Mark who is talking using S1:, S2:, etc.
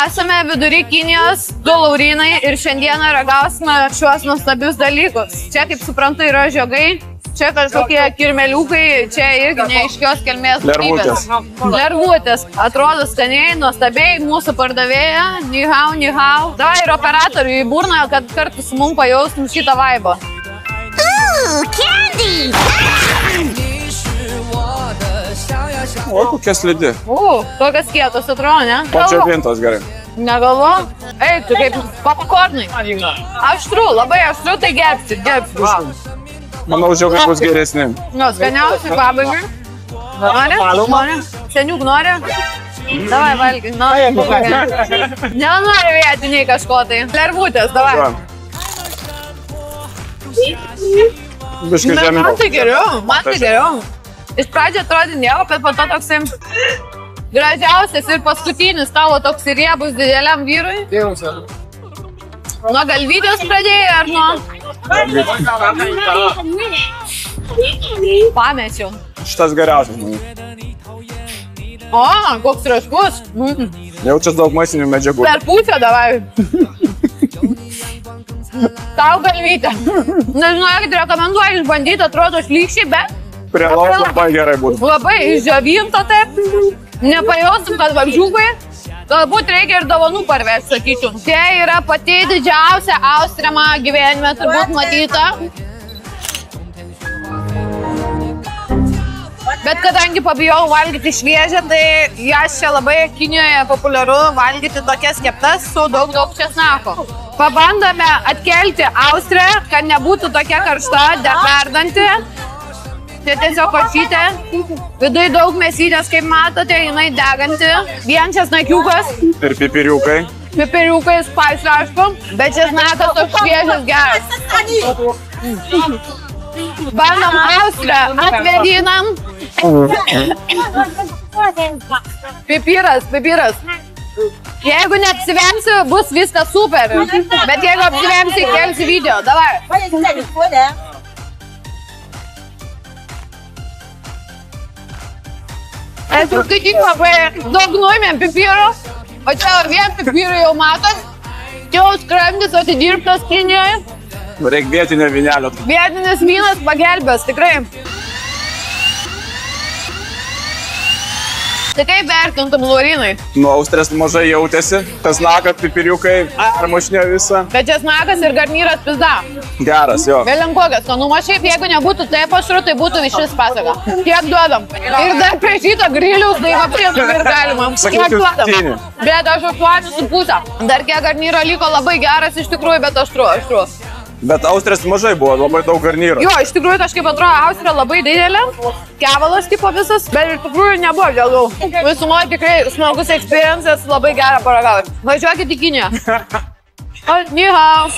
S1: Esame vidury Kinijos, 2 laurynai ir šiandieną ragausime šiuos nuostabius dalykus. Čia, kaip suprantu, yra žiogai, čia kažkokie kirmeliukai, čia irgi neaiškios kelmės būtybės. Lervutės. Atrodo skaniai, nuostabiai, mūsų pardavėja, ni hao. Davai ir operatoriui į burną, kad kartu su mum pajaustum šitą vaibą.
S2: Candy!
S3: O, kokia slidi.
S1: Tokias kietos atrodo, ne?
S3: Padžiovintos gerai.
S1: Negalvo? Ei, tu kaip popkornai. Aštru, labai aštru, tai gerbsi.
S3: Manau, žiogai bus geresni.
S1: Nu, skaniausiai pabaigai. Nori? Seniuk nori? Davai, valgyk. Nenori vietiniai kažko tai. Lervutės, davai.
S3: Biškai žemė.
S1: Man tai geriau. Iš pradžio atrodė nieko, bet po to toksai gražiausias ir paskutinis tavo toks riebus dideliam vyrui. Nuo galvytės pradėjai ar nuo? Pamečiau.
S3: Šitas geriausias, manau.
S1: O, koks raškus.
S3: Jaučias daug maistinių medžiagų.
S1: Per pusę davai. Tau galvytę. Nežinau, kad rekomenduoju išbandyti, atrodo šlykščiai, bet
S3: Prie lauko labai gerai būtų.
S1: labai išdžiovinta taip. Nepajausim, kad vabžiukai. Galbūt reikia ir dovanų parvežti, sakyčiau. Čia yra pati didžiausia austriama gyvenime turbūt matyta. Bet kadangi pabijau valgyti šviežią, tai jas čia labai Kinijoje populiaru valgyti tokias keptas su daug česnako. Pabandome atkelti austrę, kad nebūtų tokia karšta, deverdanti. Tai tiesiog košytė. Vidui daug mėsytės, kaip matote, jinai deganti. Vien česnakiukas.
S3: Ir pipiriukai.
S1: Pipiriukai, spice aišku, bet česnakas toks šviežias geras. Bandom austrę, atvedinam. Pipiras. Jeigu neapsivemsi, bus viskas super. Bet jeigu apsivemsi, kelsi video. Davai. Esu skaityk labai daug nuėmėm pipirų, o čia vien pipirų jau matot. Čia jau skrandis atidirbtas Kinijoje.
S3: Reikia vietinio vynelio.
S1: Vietinis vynas pagelbės, tikrai. Tai kaip vertintum laurynai?
S3: Nuo austrės mažai jautėsi. Česnakas, pipiriukai, armušnė visą.
S1: Bet česnakas ir garnyras pizda.
S3: Geras, jo.
S1: Belenkogas, skanumo šiaip, jeigu nebūtų taip aštru, tai būtų išvis pasaka. Kiek duodam? Ir dar prie šito griliaus, tai apsienų ir galima. Kiek duodam? Bet aš 8,5. Dar kiek garnyro liko labai geras iš tikrųjų, bet aštru.
S3: Bet austrės mažai buvo, labai daug garnyro.
S1: Jo, iš tikrųjų kažkaip atrodo austrė labai didelė. Kevalas tipo visas, bet iš tikrųjų nebuvo dėlų. Visumoje tikrai smagus experiences, labai gerą paragauti. Važiuokit į Kiniją. Ni hao.